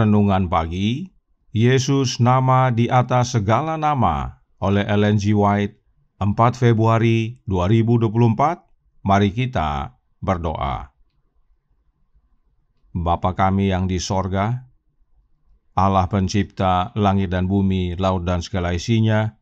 Renungan Pagi, Yesus Nama di Atas Segala Nama oleh Ellen G. White, 4 Februari 2024. Mari kita berdoa. Bapa kami yang di sorga, Allah pencipta langit dan bumi, laut dan segala isinya,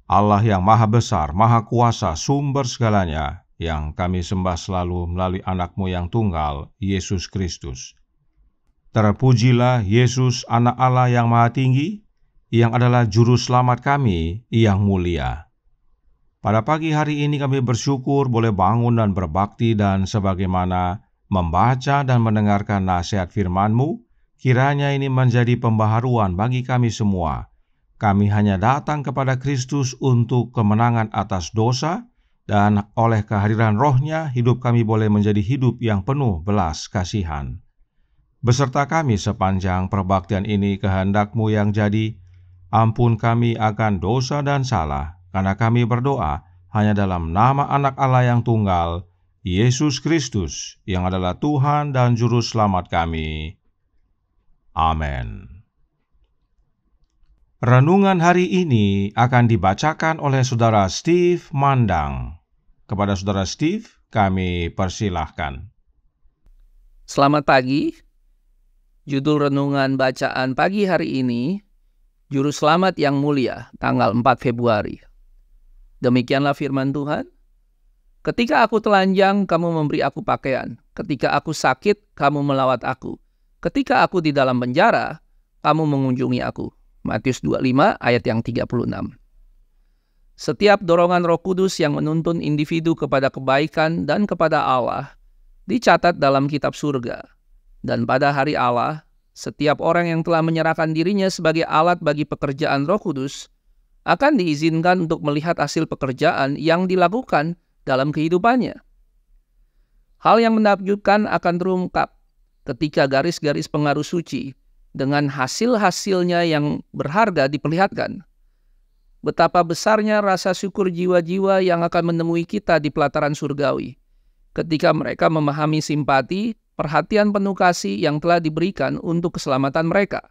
Allah yang maha besar, maha kuasa, sumber segalanya, yang kami sembah selalu melalui anak-Mu yang tunggal, Yesus Kristus. Terpujilah Yesus, anak Allah yang maha tinggi, yang adalah juru selamat kami yang mulia. Pada pagi hari ini kami bersyukur boleh bangun dan berbakti, dan sebagaimana membaca dan mendengarkan nasihat firman-Mu, kiranya ini menjadi pembaharuan bagi kami semua. Kami hanya datang kepada Kristus untuk kemenangan atas dosa, dan oleh kehadiran Roh-Nya, hidup kami boleh menjadi hidup yang penuh belas kasihan. Beserta kami sepanjang perbaktian ini, kehendak-Mu yang jadi. Ampun kami akan dosa dan salah, karena kami berdoa hanya dalam nama Anak Allah yang tunggal, Yesus Kristus, yang adalah Tuhan dan Juru Selamat kami. Amin. Renungan hari ini akan dibacakan oleh Saudara Steve Mandang. Kepada Saudara Steve, kami persilahkan. Selamat pagi. Judul renungan bacaan pagi hari ini, Juru Selamat yang Mulia, tanggal 4 Februari. Demikianlah firman Tuhan. Ketika aku telanjang, kamu memberi aku pakaian. Ketika aku sakit, kamu melawat aku. Ketika aku di dalam penjara, kamu mengunjungi aku. Matius 25 ayat yang 36. Setiap dorongan Roh Kudus yang menuntun individu kepada kebaikan dan kepada Allah dicatat dalam kitab surga. Dan pada hari Allah, setiap orang yang telah menyerahkan dirinya sebagai alat bagi pekerjaan Roh Kudus akan diizinkan untuk melihat hasil pekerjaan yang dilakukan dalam kehidupannya. Hal yang menakjubkan akan terungkap ketika garis-garis pengaruh suci dengan hasil-hasilnya yang berharga diperlihatkan. Betapa besarnya rasa syukur jiwa-jiwa yang akan menemui kita di pelataran surgawi ketika mereka memahami simpati, perhatian penuh kasih yang telah diberikan untuk keselamatan mereka.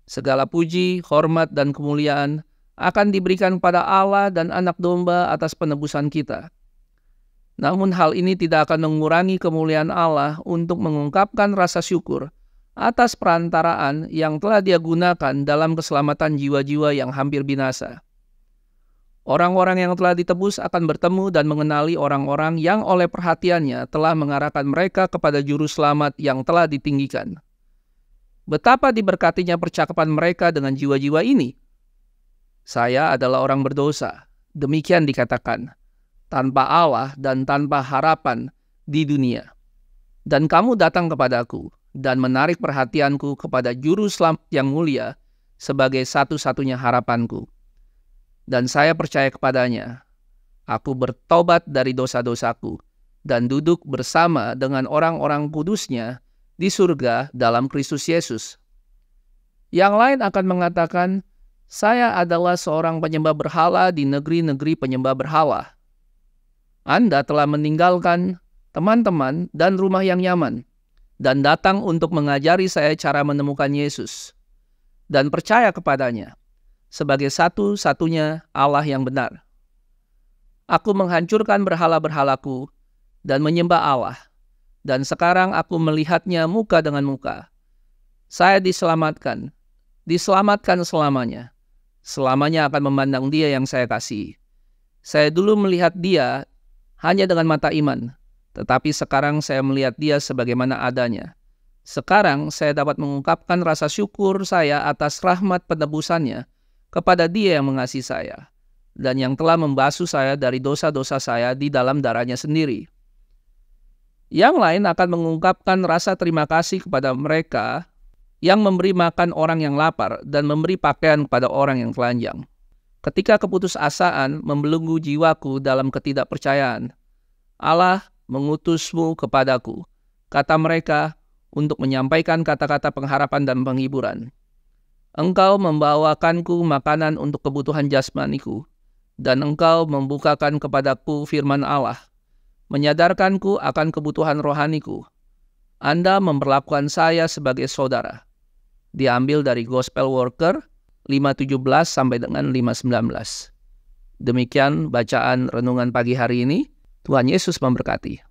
Segala puji, hormat, dan kemuliaan akan diberikan pada Allah dan Anak Domba atas penebusan kita. Namun hal ini tidak akan mengurangi kemuliaan Allah untuk mengungkapkan rasa syukur atas perantaraan yang telah Dia gunakan dalam keselamatan jiwa-jiwa yang hampir binasa. Orang-orang yang telah ditebus akan bertemu dan mengenali orang-orang yang oleh perhatiannya telah mengarahkan mereka kepada Juru Selamat yang telah ditinggikan. Betapa diberkatinya percakapan mereka dengan jiwa-jiwa ini. Saya adalah orang berdosa, demikian dikatakan, tanpa Allah dan tanpa harapan di dunia. Dan kamu datang kepadaku dan menarik perhatianku kepada Juru Selamat yang mulia sebagai satu-satunya harapanku. Dan saya percaya kepadanya. Aku bertobat dari dosa-dosaku dan duduk bersama dengan orang-orang kudusnya di surga dalam Kristus Yesus. Yang lain akan mengatakan, saya adalah seorang penyembah berhala di negeri-negeri penyembah berhala. Anda telah meninggalkan teman-teman dan rumah yang nyaman dan datang untuk mengajari saya cara menemukan Yesus dan percaya kepadanya sebagai satu-satunya Allah yang benar. Aku menghancurkan berhala-berhalaku dan menyembah Allah, dan sekarang aku melihatnya muka dengan muka. Saya diselamatkan selamanya. Selamanya akan memandang Dia yang saya kasihi. Saya dulu melihat Dia hanya dengan mata iman, tetapi sekarang saya melihat Dia sebagaimana adanya. Sekarang saya dapat mengungkapkan rasa syukur saya atas rahmat penebusannya kepada Dia yang mengasihi saya, dan yang telah membasuh saya dari dosa-dosa saya di dalam darah-Nya sendiri. Yang lain akan mengungkapkan rasa terima kasih kepada mereka yang memberi makan orang yang lapar dan memberi pakaian kepada orang yang telanjang. Ketika keputusasaan membelenggu jiwaku dalam ketidakpercayaan, Allah mengutusmu kepadaku, kata mereka, untuk menyampaikan kata-kata pengharapan dan penghiburan. Engkau membawakanku makanan untuk kebutuhan jasmaniku, dan engkau membukakan kepadaku firman Allah, menyadarkanku akan kebutuhan rohaniku. Anda memperlakukan saya sebagai saudara. diambil dari Gospel Worker 5:17 sampai dengan 5:19. Demikian bacaan renungan pagi hari ini. Tuhan Yesus memberkati.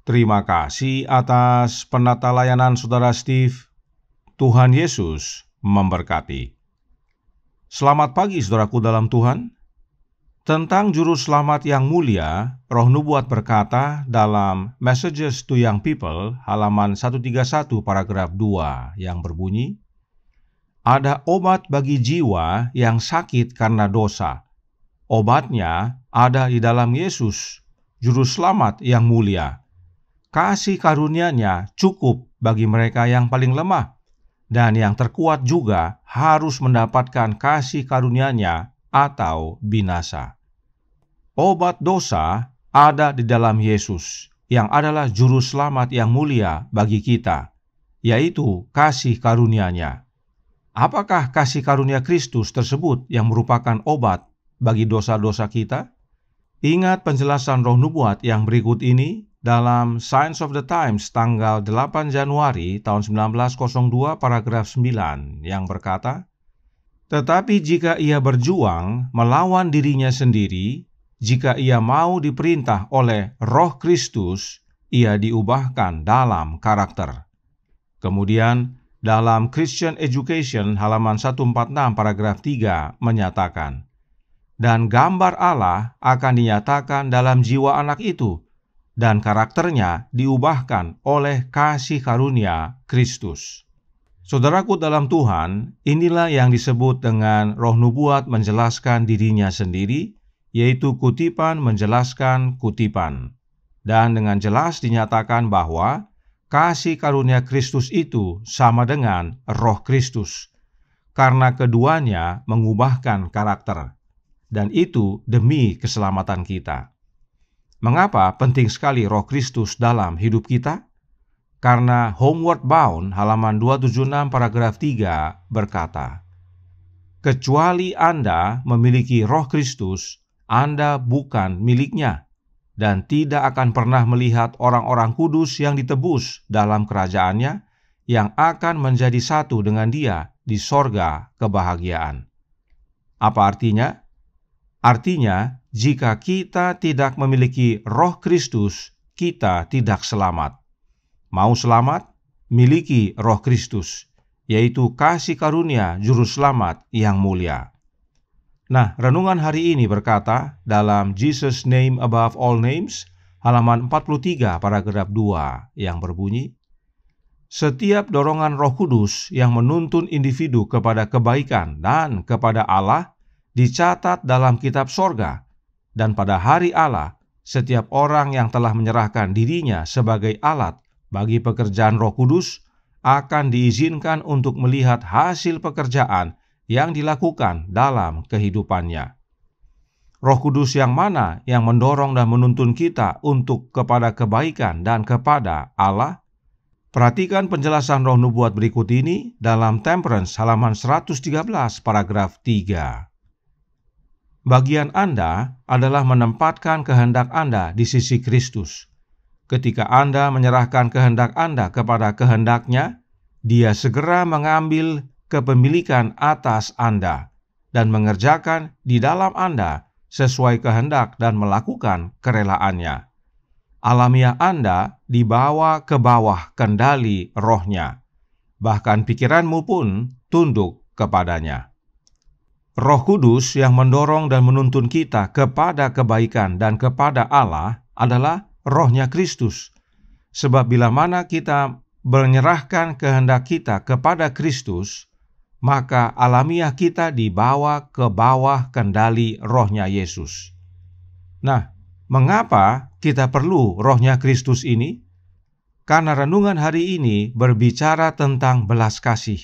Terima kasih atas penata layanan Saudara Steve. Tuhan Yesus memberkati. Selamat pagi saudaraku dalam Tuhan. Tentang juru selamat yang mulia, Roh Nubuat berkata dalam Messages to Young People, halaman 131 paragraf 2 yang berbunyi, ada obat bagi jiwa yang sakit karena dosa. Obatnya ada di dalam Yesus, juru selamat yang mulia. Kasih karunia-Nya cukup bagi mereka yang paling lemah, dan yang terkuat juga harus mendapatkan kasih karunia-Nya atau binasa. Obat dosa ada di dalam Yesus, yang adalah juru selamat yang mulia bagi kita, yaitu kasih karunia-Nya. Apakah kasih karunia Kristus tersebut yang merupakan obat bagi dosa-dosa kita? Ingat penjelasan Roh Nubuat yang berikut ini dalam Signs of the Times tanggal 8 Januari tahun 1902 paragraf 9 yang berkata, tetapi jika ia berjuang melawan dirinya sendiri, jika ia mau diperintah oleh Roh Kristus, ia diubahkan dalam karakter. Kemudian, dalam Christian Education halaman 146 paragraf 3 menyatakan, dan gambar Allah akan dinyatakan dalam jiwa anak itu, dan karakternya diubahkan oleh kasih karunia Kristus. Saudaraku dalam Tuhan, inilah yang disebut dengan Roh Nubuat menjelaskan dirinya sendiri, yaitu kutipan menjelaskan kutipan. Dan dengan jelas dinyatakan bahwa kasih karunia Kristus itu sama dengan Roh Kristus, karena keduanya mengubahkan karakter, dan itu demi keselamatan kita. Mengapa penting sekali Roh Kristus dalam hidup kita? Karena Homeward Bound halaman 276 paragraf 3 berkata, kecuali Anda memiliki Roh Kristus, Anda bukan miliknya, dan tidak akan pernah melihat orang-orang kudus yang ditebus dalam kerajaannya, yang akan menjadi satu dengan Dia di sorga kebahagiaan. Apa artinya? Artinya, jika kita tidak memiliki Roh Kristus, kita tidak selamat. Mau selamat? Miliki Roh Kristus, yaitu kasih karunia Juru Selamat yang mulia. Nah, renungan hari ini berkata dalam Jesus Name Above All Names, halaman 43 paragraf 2 yang berbunyi, setiap dorongan Roh Kudus yang menuntun individu kepada kebaikan dan kepada Allah dicatat dalam kitab sorga, dan pada hari Allah, setiap orang yang telah menyerahkan dirinya sebagai alat bagi pekerjaan Roh Kudus akan diizinkan untuk melihat hasil pekerjaan yang dilakukan dalam kehidupannya. Roh Kudus yang mana yang mendorong dan menuntun kita untuk kepada kebaikan dan kepada Allah? Perhatikan penjelasan Roh Nubuat berikut ini dalam Temperance halaman 113 paragraf 3. Bagian Anda adalah menempatkan kehendak Anda di sisi Kristus. Ketika Anda menyerahkan kehendak Anda kepada kehendak-Nya, Dia segera mengambil kepemilikan atas Anda dan mengerjakan di dalam Anda sesuai kehendak dan melakukan kerelaannya. Alamiah Anda dibawa ke bawah kendali Roh-Nya. Bahkan pikiranmu pun tunduk kepadanya. Roh Kudus yang mendorong dan menuntun kita kepada kebaikan dan kepada Allah adalah Roh-Nya Kristus. Sebab bila mana kita menyerahkan kehendak kita kepada Kristus, maka alamiah kita dibawa ke bawah kendali Roh-Nya Yesus. Nah, mengapa kita perlu Roh-Nya Kristus ini? Karena renungan hari ini berbicara tentang belas kasih,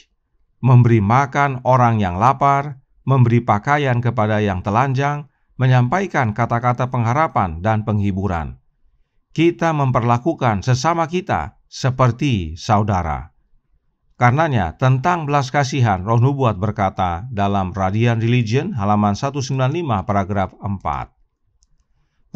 memberi makan orang yang lapar, memberi pakaian kepada yang telanjang, menyampaikan kata-kata pengharapan dan penghiburan. Kita memperlakukan sesama kita seperti saudara. Karenanya, tentang belas kasihan, Roh Nubuat berkata dalam Radiant Religion halaman 195 paragraf 4.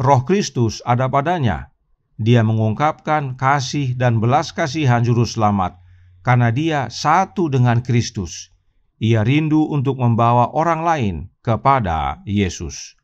Roh Kristus ada padanya. Dia mengungkapkan kasih dan belas kasihan Juru Selamat karena dia satu dengan Kristus. Ia rindu untuk membawa orang lain kepada Yesus.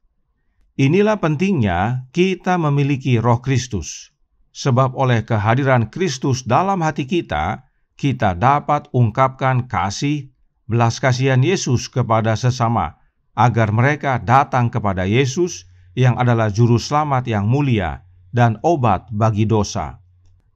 Inilah pentingnya kita memiliki Roh Kristus, sebab oleh kehadiran Kristus dalam hati kita, kita dapat ungkapkan kasih, belas kasihan Yesus kepada sesama, agar mereka datang kepada Yesus yang adalah juru selamat yang mulia dan obat bagi dosa.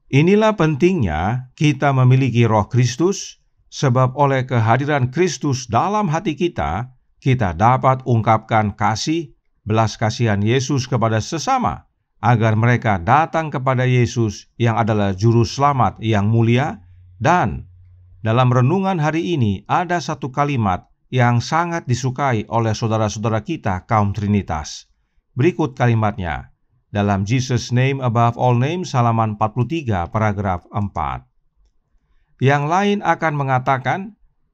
Inilah pentingnya kita memiliki Roh Kristus, sebab oleh kehadiran Kristus dalam hati kita, kita dapat ungkapkan kasih, belas kasihan Yesus kepada sesama, agar mereka datang kepada Yesus yang adalah juru selamat yang mulia. Dan dalam renungan hari ini ada satu kalimat yang sangat disukai oleh saudara-saudara kita kaum Trinitas. Berikut kalimatnya dalam Jesus Name Above All Names halaman 43 paragraf 4. Yang lain akan mengatakan,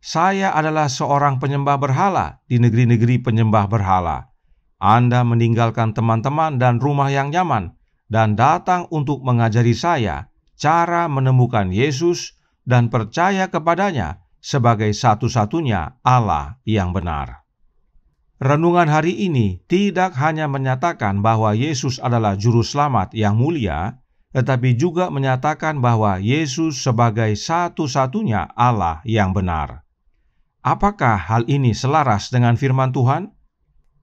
saya adalah seorang penyembah berhala di negeri-negeri penyembah berhala. Anda meninggalkan teman-teman dan rumah yang nyaman dan datang untuk mengajari saya cara menemukan Yesus dan percaya kepadanya sebagai satu-satunya Allah yang benar. Renungan hari ini tidak hanya menyatakan bahwa Yesus adalah juru selamat yang mulia, tetapi juga menyatakan bahwa Yesus sebagai satu-satunya Allah yang benar. Apakah hal ini selaras dengan firman Tuhan?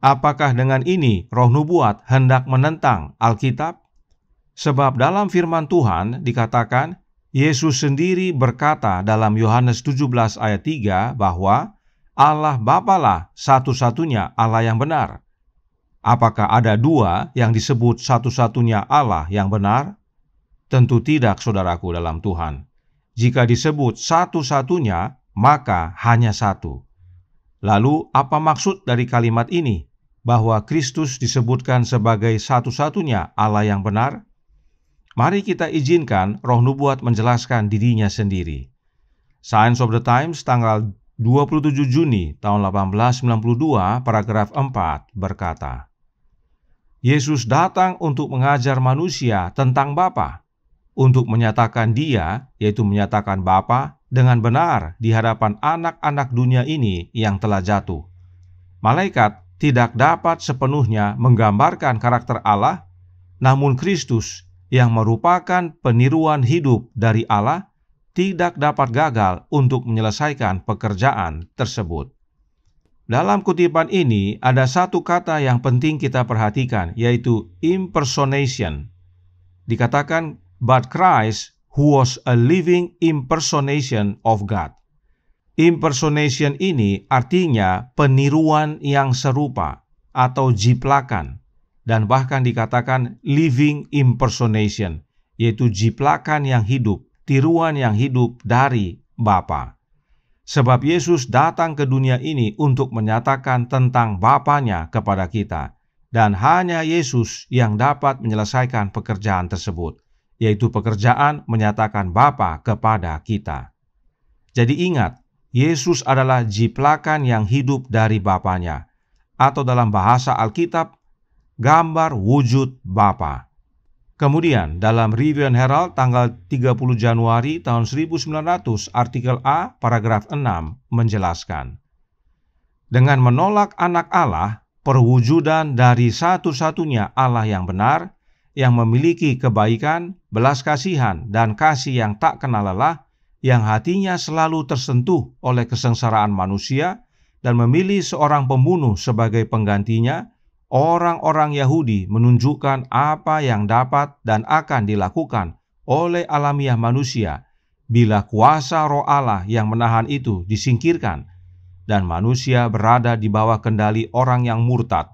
Apakah dengan ini roh nubuat hendak menentang Alkitab? Sebab dalam firman Tuhan dikatakan, Yesus sendiri berkata dalam Yohanes 17 ayat 3 bahwa Allah Bapalah satu-satunya Allah yang benar. Apakah ada dua yang disebut satu-satunya Allah yang benar? Tentu tidak, saudaraku dalam Tuhan. Jika disebut satu-satunya, maka hanya satu. Lalu, apa maksud dari kalimat ini? Bahwa Kristus disebutkan sebagai satu-satunya Allah yang benar? Mari kita izinkan roh nubuat menjelaskan dirinya sendiri. Signs of the Times tanggal 27 Juni tahun 1892 paragraf 4 berkata, Yesus datang untuk mengajar manusia tentang Bapa, untuk menyatakan Dia, yaitu menyatakan Bapa, dengan benar di hadapan anak-anak dunia ini yang telah jatuh. Malaikat tidak dapat sepenuhnya menggambarkan karakter Allah, namun Kristus yang merupakan peniruan hidup dari Allah tidak dapat gagal untuk menyelesaikan pekerjaan tersebut. Dalam kutipan ini ada satu kata yang penting kita perhatikan, yaitu impersonation. Dikatakan, but Christ who was a living impersonation of God. Impersonation ini artinya peniruan yang serupa atau jiplakan, dan bahkan dikatakan living impersonation, yaitu jiplakan yang hidup, tiruan yang hidup dari Bapa. Sebab Yesus datang ke dunia ini untuk menyatakan tentang Bapanya kepada kita, dan hanya Yesus yang dapat menyelesaikan pekerjaan tersebut, yaitu pekerjaan menyatakan Bapa kepada kita. Jadi ingat, Yesus adalah jiplakan yang hidup dari Bapanya, atau dalam bahasa Alkitab, gambar wujud Bapa. Kemudian dalam Review and Herald tanggal 30 Januari tahun 1900, artikel A paragraf 6 menjelaskan, dengan menolak anak Allah, perwujudan dari satu-satunya Allah yang benar, yang memiliki kebaikan, belas kasihan, dan kasih yang tak kenal lelah, yang hatinya selalu tersentuh oleh kesengsaraan manusia, dan memilih seorang pembunuh sebagai penggantinya, orang-orang Yahudi menunjukkan apa yang dapat dan akan dilakukan oleh alamiah manusia bila kuasa Roh Allah yang menahan itu disingkirkan, dan manusia berada di bawah kendali orang yang murtad.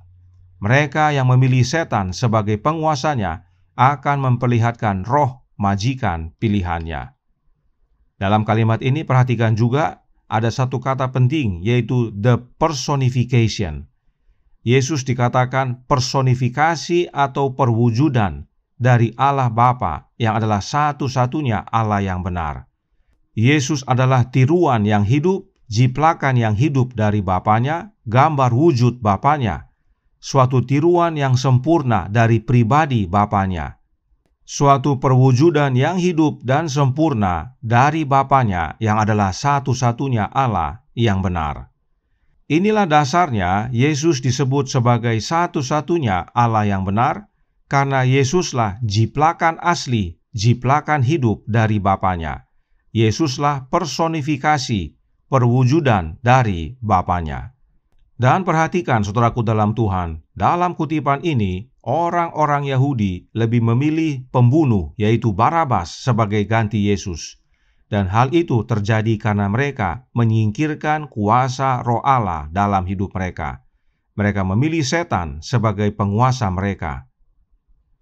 Mereka yang memilih setan sebagai penguasanya akan memperlihatkan roh majikan pilihannya. Dalam kalimat ini perhatikan juga ada satu kata penting, yaitu the personification. Yesus dikatakan personifikasi atau perwujudan dari Allah Bapa yang adalah satu-satunya Allah yang benar. Yesus adalah tiruan yang hidup, jiplakan yang hidup dari Bapanya, gambar wujud Bapanya, suatu tiruan yang sempurna dari pribadi Bapanya. suatu perwujudan yang hidup dan sempurna dari Bapanya yang adalah satu-satunya Allah yang benar. Inilah dasarnya Yesus disebut sebagai satu-satunya Allah yang benar, karena Yesuslah jiplakan asli, jiplakan hidup dari Bapanya. Yesuslah personifikasi, perwujudan dari Bapanya. Dan perhatikan saudaraku dalam Tuhan, dalam kutipan ini, orang-orang Yahudi lebih memilih pembunuh, yaitu Barabas, sebagai ganti Yesus. Dan hal itu terjadi karena mereka menyingkirkan kuasa Roh Allah dalam hidup mereka. Mereka memilih setan sebagai penguasa mereka.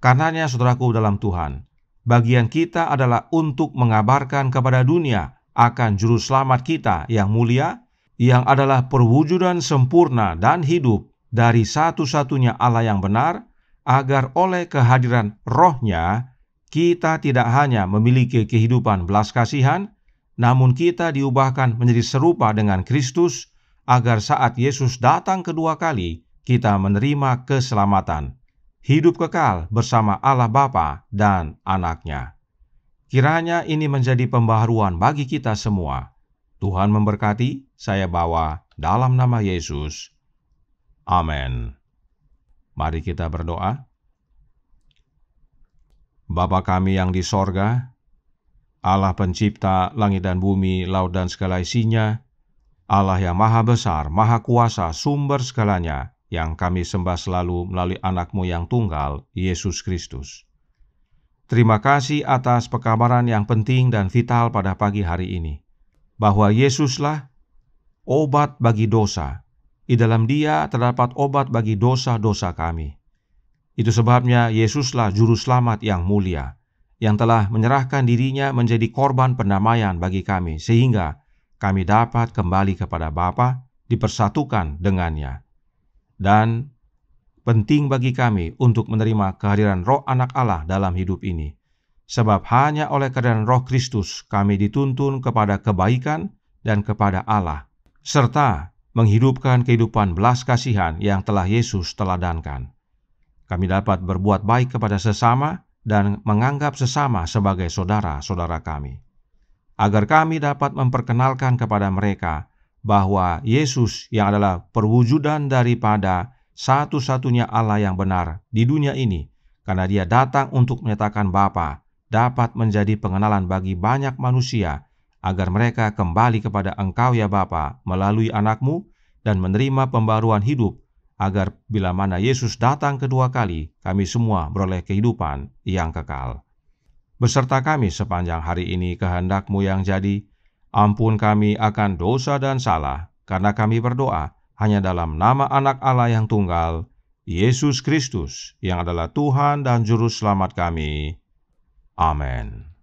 Karenanya saudaraku dalam Tuhan, bagian kita adalah untuk mengabarkan kepada dunia akan Juru Selamat kita yang mulia, yang adalah perwujudan sempurna dan hidup dari satu-satunya Allah yang benar, agar oleh kehadiran Roh-Nya, kita tidak hanya memiliki kehidupan belas kasihan, namun kita diubahkan menjadi serupa dengan Kristus, agar saat Yesus datang kedua kali, kita menerima keselamatan, hidup kekal bersama Allah Bapa dan Anak-Nya. Kiranya ini menjadi pembaharuan bagi kita semua. Tuhan memberkati, saya bawa dalam nama Yesus. Amin. Mari kita berdoa. Bapa kami yang di sorga, Allah pencipta langit dan bumi, laut dan segala isinya, Allah yang maha besar, maha kuasa, sumber segalanya, yang kami sembah selalu melalui anak-Mu yang tunggal, Yesus Kristus. Terima kasih atas pekabaran yang penting dan vital pada pagi hari ini, bahwa Yesuslah obat bagi dosa. Di dalam Dia terdapat obat bagi dosa-dosa kami. Itu sebabnya Yesuslah Juru Selamat yang mulia, yang telah menyerahkan dirinya menjadi korban pendamaian bagi kami, sehingga kami dapat kembali kepada Bapa, dipersatukan dengannya. Dan penting bagi kami untuk menerima kehadiran Roh Anak Allah dalam hidup ini. Sebab hanya oleh kehadiran Roh Kristus kami dituntun kepada kebaikan dan kepada Allah, serta menghidupkan kehidupan belas kasihan yang telah Yesus teladankan. Kami dapat berbuat baik kepada sesama dan menganggap sesama sebagai saudara-saudara kami, agar kami dapat memperkenalkan kepada mereka bahwa Yesus yang adalah perwujudan daripada satu-satunya Allah yang benar di dunia ini, karena Dia datang untuk menyatakan Bapa, dapat menjadi pengenalan bagi banyak manusia, agar mereka kembali kepada Engkau ya Bapa melalui anak-Mu dan menerima pembaruan hidup, agar bila mana Yesus datang kedua kali, kami semua beroleh kehidupan yang kekal. Beserta kami sepanjang hari ini kehendak-Mu yang jadi, ampun kami akan dosa dan salah, karena kami berdoa hanya dalam nama Anak Allah yang tunggal, Yesus Kristus, yang adalah Tuhan dan Juru Selamat kami. Amin.